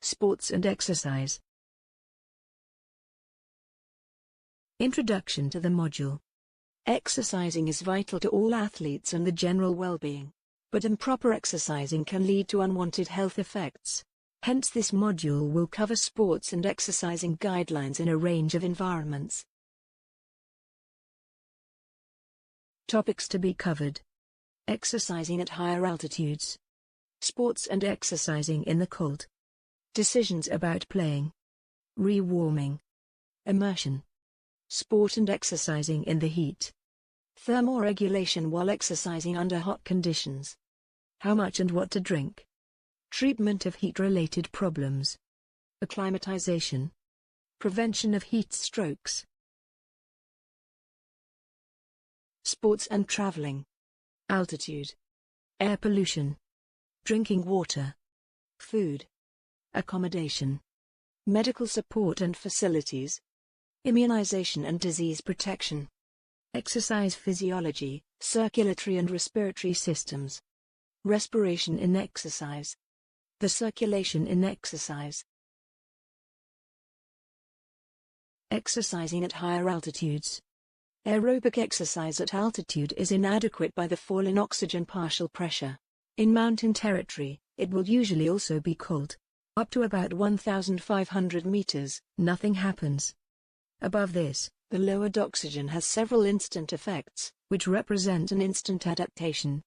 Sports and exercise. Introduction to the module. Exercising is vital to all athletes and the general well-being, but improper exercising can lead to unwanted health effects. Hence this module will cover sports and exercising guidelines in a range of environments. Topics to be covered. Exercising at higher altitudes. Sports and exercising in the cold. Decisions about playing. Rewarming. Immersion. Sport and exercising in the heat. Thermoregulation while exercising under hot conditions. How much and what to drink. Treatment of heat-related problems. Acclimatization. Prevention of heat strokes. Sports and traveling. Altitude. Air pollution. Drinking water. Food. Accommodation. Medical support and facilities. Immunization and disease protection. Exercise physiology, circulatory and respiratory systems. Respiration in exercise. The circulation in exercise. Exercising at higher altitudes. Aerobic exercise at altitude is inadequate by the fall in oxygen partial pressure. In mountain territory, it will usually also be cold. Up to about 1,500 meters, nothing happens. Above this, the lowered oxygen has several instant effects, which represent an instant adaptation.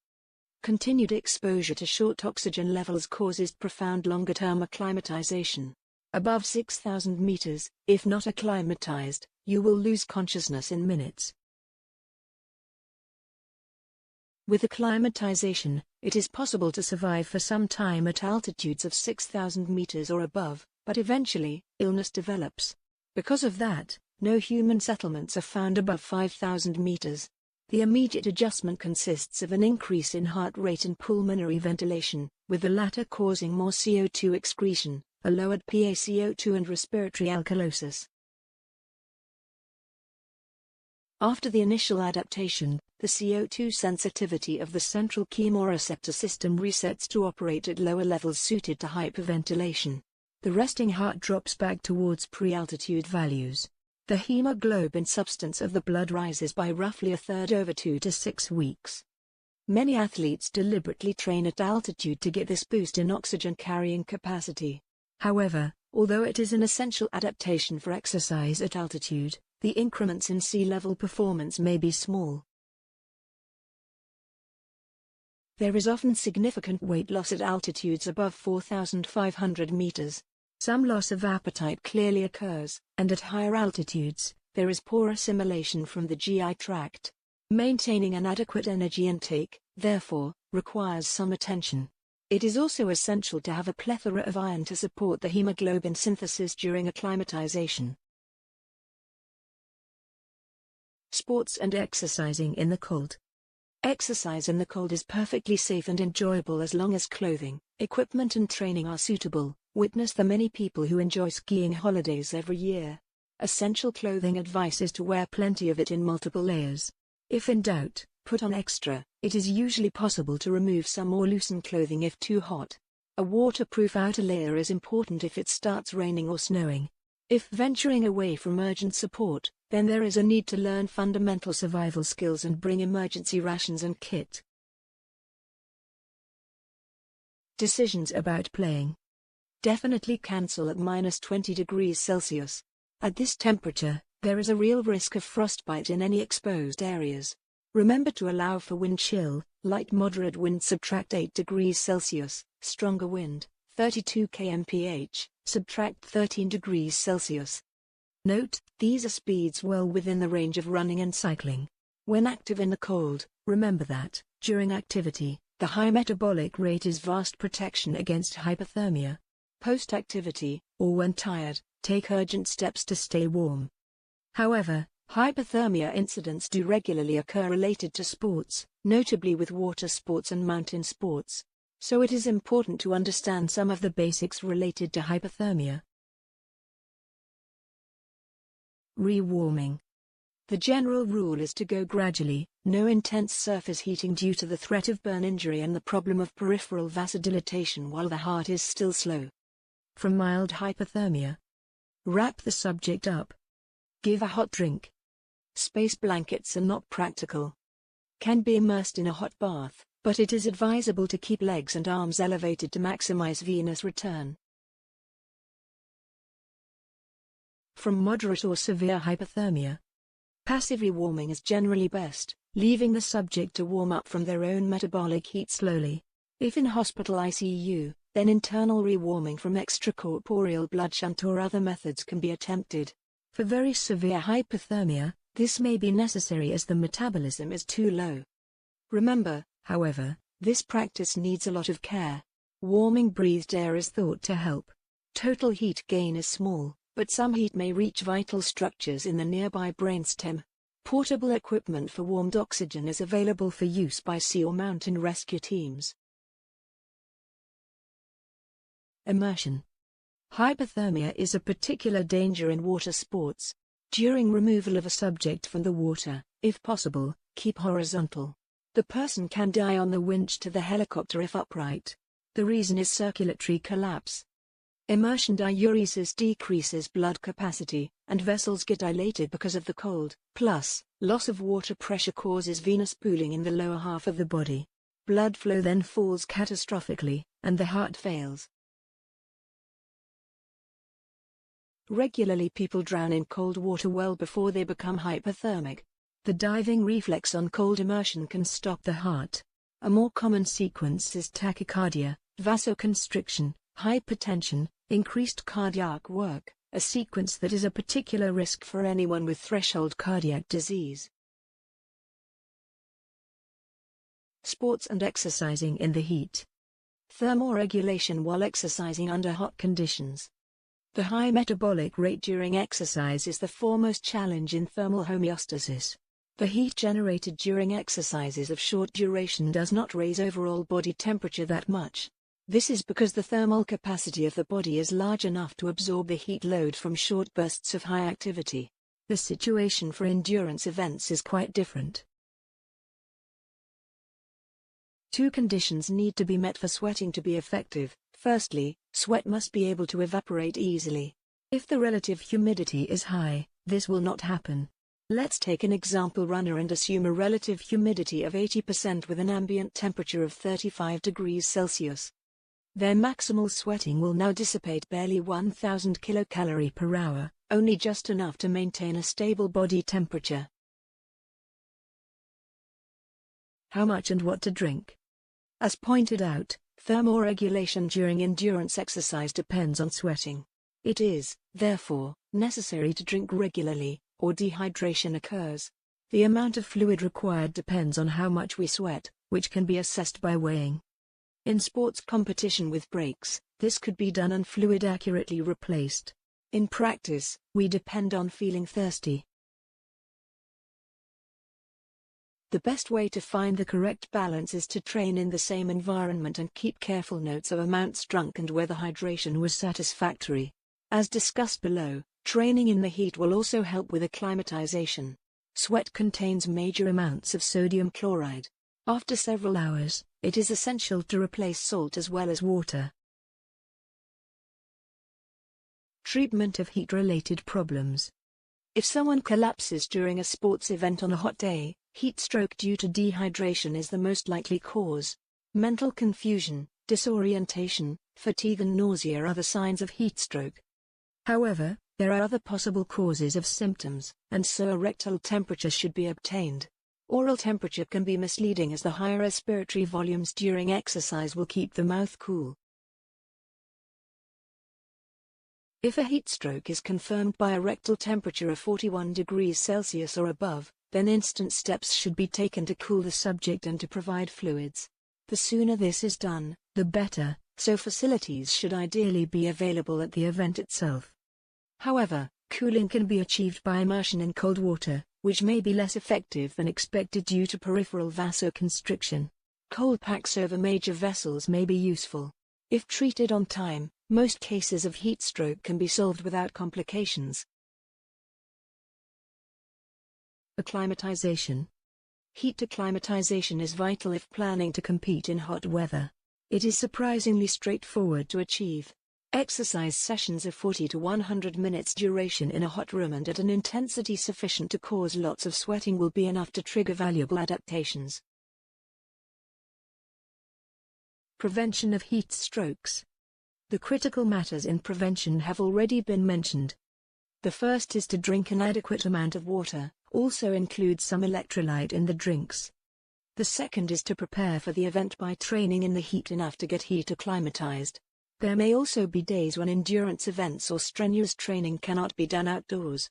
Continued exposure to short oxygen levels causes profound longer-term acclimatization. Above 6,000 meters, if not acclimatized, you will lose consciousness in minutes. With acclimatization, it is possible to survive for some time at altitudes of 6,000 meters or above, but eventually, illness develops. Because of that, no human settlements are found above 5,000 meters. The immediate adjustment consists of an increase in heart rate and pulmonary ventilation, with the latter causing more CO2 excretion, a lowered PaCO2 and respiratory alkalosis. After the initial adaptation, the CO2 sensitivity of the central chemoreceptor system resets to operate at lower levels suited to hyperventilation. The resting heart drops back towards pre-altitude values. The hemoglobin substance of the blood rises by roughly a third over 2 to 6 weeks. Many athletes deliberately train at altitude to get this boost in oxygen carrying capacity. However, although it is an essential adaptation for exercise at altitude, the increments in sea level performance may be small. There is often significant weight loss at altitudes above 4,500 meters. Some loss of appetite clearly occurs, and at higher altitudes, there is poor assimilation from the GI tract. Maintaining an adequate energy intake, therefore, requires some attention. It is also essential to have a plethora of iron to support the hemoglobin synthesis during acclimatization. Sports and exercising in the cold. Exercise in the cold is perfectly safe and enjoyable as long as clothing, equipment and training are suitable. Witness the many people who enjoy skiing holidays every year. Essential clothing advice is to wear plenty of it in multiple layers. If in doubt, put on extra. It is usually possible to remove some or loosen clothing if too hot. A waterproof outer layer is important if it starts raining or snowing. If venturing away from urgent support, then there is a need to learn fundamental survival skills and bring emergency rations and kit. Decisions about playing. Definitely cancel at -20 degrees Celsius. At this temperature, there is a real risk of frostbite in any exposed areas. Remember to allow for wind chill, light moderate wind subtract 8 degrees Celsius, stronger wind, 32 kmph, subtract 13 degrees Celsius. Note, these are speeds well within the range of running and cycling. When active in the cold, remember that, during activity, the high metabolic rate is vast protection against hypothermia. Post-activity, or when tired, take urgent steps to stay warm. However, hypothermia incidents do regularly occur related to sports, notably with water sports and mountain sports. So it is important to understand some of the basics related to hypothermia. Rewarming. The general rule is to go gradually, no intense surface heating due to the threat of burn injury and the problem of peripheral vasodilatation while the heart is still slow. from mild hypothermia. Wrap the subject up. Give a hot drink. Space blankets are not practical. Can be immersed in a hot bath, but it is advisable to keep legs and arms elevated to maximize venous return. From moderate or severe hypothermia. Passive rewarming is generally best, leaving the subject to warm up from their own metabolic heat slowly. If in hospital ICU, then internal rewarming from extracorporeal blood shunt or other methods can be attempted. For very severe hypothermia, this may be necessary as the metabolism is too low. Remember, however, this practice needs a lot of care. Warming breathed air is thought to help. Total heat gain is small, but some heat may reach vital structures in the nearby brainstem. Portable equipment for warmed oxygen is available for use by sea or mountain rescue teams. Immersion. Hypothermia is a particular danger in water sports. During removal of a subject from the water, if possible, keep horizontal. The person can die on the winch to the helicopter if upright. The reason is circulatory collapse. Immersion diuresis decreases blood capacity, and vessels get dilated because of the cold, plus, loss of water pressure causes venous pooling in the lower half of the body. Blood flow then falls catastrophically, and the heart fails. Regularly people drown in cold water well before they become hypothermic. The diving reflex on cold immersion can stop the heart. A more common sequence is tachycardia, vasoconstriction, hypertension, increased cardiac work, a sequence that is a particular risk for anyone with threshold cardiac disease. Sports and exercising in the heat. Thermoregulation while exercising under hot conditions. The high metabolic rate during exercise is the foremost challenge in thermal homeostasis. The heat generated during exercises of short duration does not raise overall body temperature that much. This is because the thermal capacity of the body is large enough to absorb the heat load from short bursts of high activity. The situation for endurance events is quite different. Two conditions need to be met for sweating to be effective. Firstly, sweat must be able to evaporate easily. If the relative humidity is high, this will not happen. Let's take an example runner and assume a relative humidity of 80% with an ambient temperature of 35 degrees Celsius. Their maximal sweating will now dissipate barely 1000 kilocalorie per hour, only just enough to maintain a stable body temperature. How much and what to drink? As pointed out, thermoregulation during endurance exercise depends on sweating. It is, therefore, necessary to drink regularly, or dehydration occurs. The amount of fluid required depends on how much we sweat, which can be assessed by weighing. In sports competition with breaks, this could be done and fluid accurately replaced. In practice, we depend on feeling thirsty. The best way to find the correct balance is to train in the same environment and keep careful notes of amounts drunk and whether hydration was satisfactory. As discussed below, training in the heat will also help with acclimatization. Sweat contains major amounts of sodium chloride. After several hours, it is essential to replace salt as well as water. Treatment of heat-related problems. If someone collapses during a sports event on a hot day, heat stroke due to dehydration is the most likely cause. Mental confusion, disorientation, fatigue and nausea are other signs of heat stroke. However, there are other possible causes of symptoms, and so a rectal temperature should be obtained. Oral temperature can be misleading as the higher respiratory volumes during exercise will keep the mouth cool. If a heat stroke is confirmed by a rectal temperature of 41 degrees Celsius or above, then instant steps should be taken to cool the subject and to provide fluids. The sooner this is done, the better, so facilities should ideally be available at the event itself. However, cooling can be achieved by immersion in cold water, which may be less effective than expected due to peripheral vasoconstriction. Cold packs over major vessels may be useful. If treated on time, most cases of heat stroke can be solved without complications. Acclimatization. Heat acclimatization is vital if planning to compete in hot weather. It is surprisingly straightforward to achieve. Exercise sessions of 40 to 100 minutes duration in a hot room and at an intensity sufficient to cause lots of sweating will be enough to trigger valuable adaptations. Prevention of heat strokes. The critical matters in prevention have already been mentioned. The first is to drink an adequate amount of water, also include some electrolyte in the drinks. The second is to prepare for the event by training in the heat enough to get heat acclimatized. There may also be days when endurance events or strenuous training cannot be done outdoors.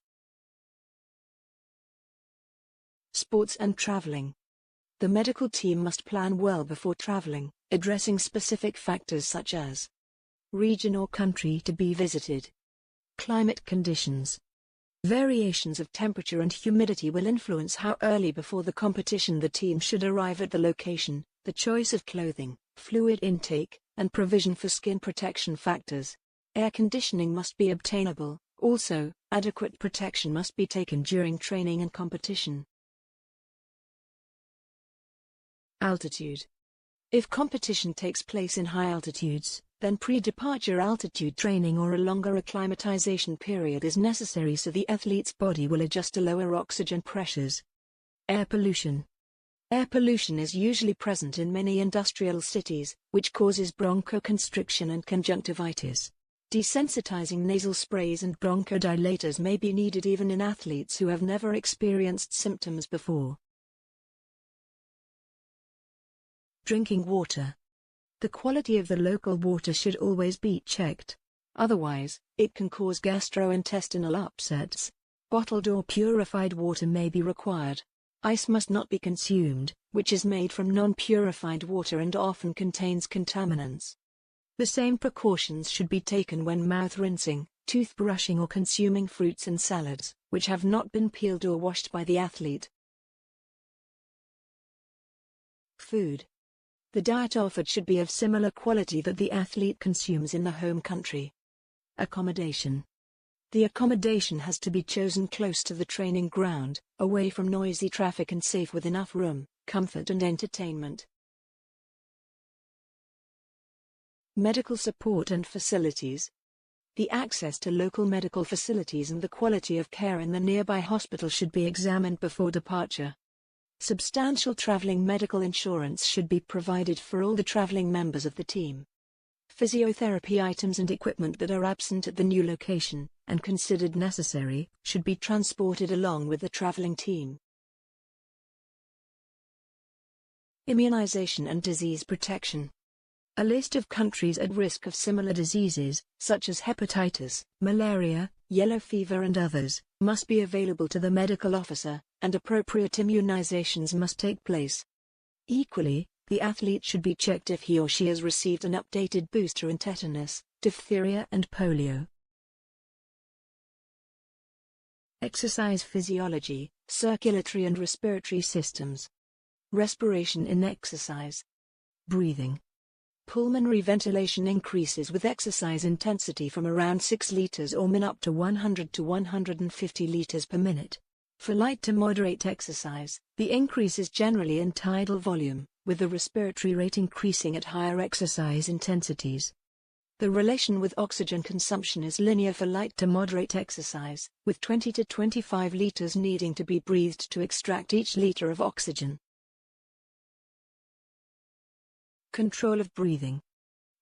Sports and traveling. The medical team must plan well before traveling, addressing specific factors such as region or country to be visited, climate conditions. Variations of temperature and humidity will influence how early before the competition the team should arrive at the location, the choice of clothing, fluid intake, and provision for skin protection factors. Air conditioning must be obtainable, also, adequate protection must be taken during training and competition. Altitude. If competition takes place in high altitudes, then pre-departure altitude training or a longer acclimatization period is necessary so the athlete's body will adjust to lower oxygen pressures. Air pollution. Air pollution is usually present in many industrial cities, which causes bronchoconstriction and conjunctivitis. Desensitizing nasal sprays and bronchodilators may be needed even in athletes who have never experienced symptoms before. Drinking water. The quality of the local water should always be checked. Otherwise, it can cause gastrointestinal upsets. Bottled or purified water may be required. Ice must not be consumed, which is made from non-purified water and often contains contaminants. The same precautions should be taken when mouth rinsing, toothbrushing or consuming fruits and salads, which have not been peeled or washed by the athlete. Food. The diet offered should be of similar quality that the athlete consumes in the home country. Accommodation. The accommodation has to be chosen close to the training ground, away from noisy traffic and safe with enough room, comfort and entertainment. Medical support and facilities. The access to local medical facilities and the quality of care in the nearby hospital should be examined before departure. Substantial traveling medical insurance should be provided for all the traveling members of the team. Physiotherapy items and equipment that are absent at the new location, and considered necessary, should be transported along with the traveling team. Immunization and disease protection. A list of countries at risk of similar diseases, such as hepatitis, malaria, yellow fever and others, must be available to the medical officer, and appropriate immunizations must take place. Equally, the athlete should be checked if he or she has received an updated booster in tetanus, diphtheria and polio. Exercise physiology, circulatory and respiratory systems. Respiration in exercise. Breathing. Pulmonary ventilation increases with exercise intensity from around 6 liters or min up to 100 to 150 liters per minute. For light to moderate exercise, the increase is generally in tidal volume, with the respiratory rate increasing at higher exercise intensities. The relation with oxygen consumption is linear for light to moderate exercise, with 20 to 25 liters needing to be breathed to extract each liter of oxygen. Control of breathing.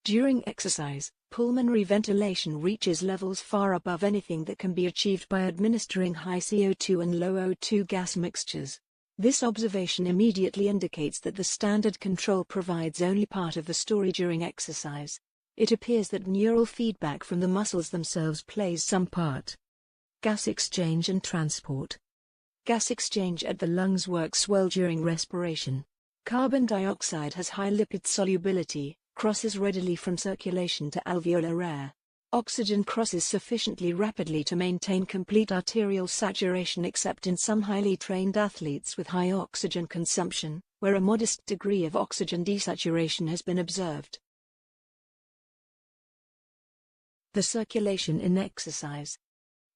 During exercise, pulmonary ventilation reaches levels far above anything that can be achieved by administering high CO2 and low O2 gas mixtures. This observation immediately indicates that the standard control provides only part of the story during exercise. It appears that neural feedback from the muscles themselves plays some part. Gas exchange and transport. Gas exchange at the lungs works well during respiration. Carbon dioxide has high lipid solubility, crosses readily from circulation to alveolar air. Oxygen crosses sufficiently rapidly to maintain complete arterial saturation except in some highly trained athletes with high oxygen consumption, where a modest degree of oxygen desaturation has been observed. The circulation in exercise.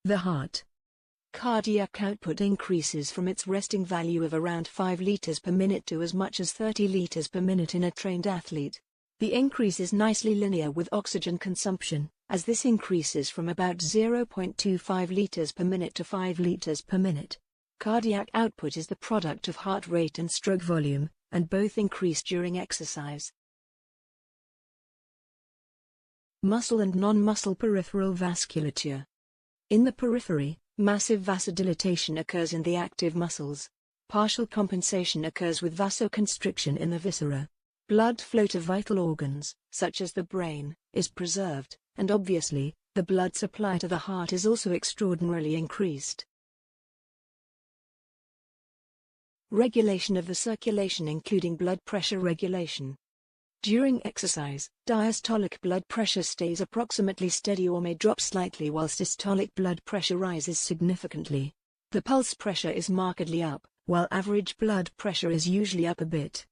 The heart. Cardiac output increases from its resting value of around 5 liters per minute to as much as 30 liters per minute in a trained athlete. The increase is nicely linear with oxygen consumption, as this increases from about 0.25 liters per minute to 5 liters per minute. Cardiac output is the product of heart rate and stroke volume, and both increase during exercise. Muscle and non-muscle peripheral vasculature. In the periphery, massive vasodilatation occurs in the active muscles. Partial compensation occurs with vasoconstriction in the viscera. Blood flow to vital organs, such as the brain, is preserved, and obviously, the blood supply to the heart is also extraordinarily increased. Regulation of the circulation including blood pressure regulation. During exercise, diastolic blood pressure stays approximately steady or may drop slightly while systolic blood pressure rises significantly. The pulse pressure is markedly up, while average blood pressure is usually up a bit.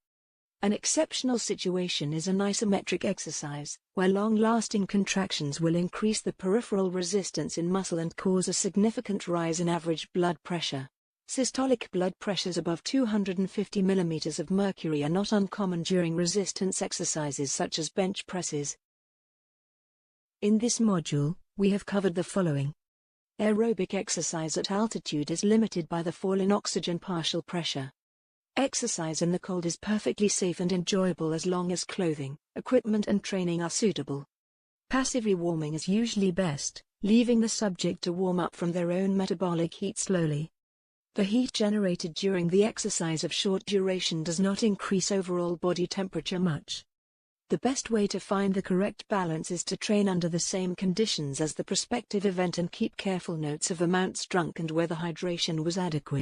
An exceptional situation is an isometric exercise, where long-lasting contractions will increase the peripheral resistance in muscle and cause a significant rise in average blood pressure. Systolic blood pressures above 250 mm of mercury are not uncommon during resistance exercises such as bench presses. In this module, we have covered the following. Aerobic exercise at altitude is limited by the fall in oxygen partial pressure. Exercise in the cold is perfectly safe and enjoyable as long as clothing, equipment and training are suitable. Passive rewarming is usually best, leaving the subject to warm up from their own metabolic heat slowly. The heat generated during the exercise of short duration does not increase overall body temperature much. The best way to find the correct balance is to train under the same conditions as the prospective event and keep careful notes of amounts drunk and whether hydration was adequate.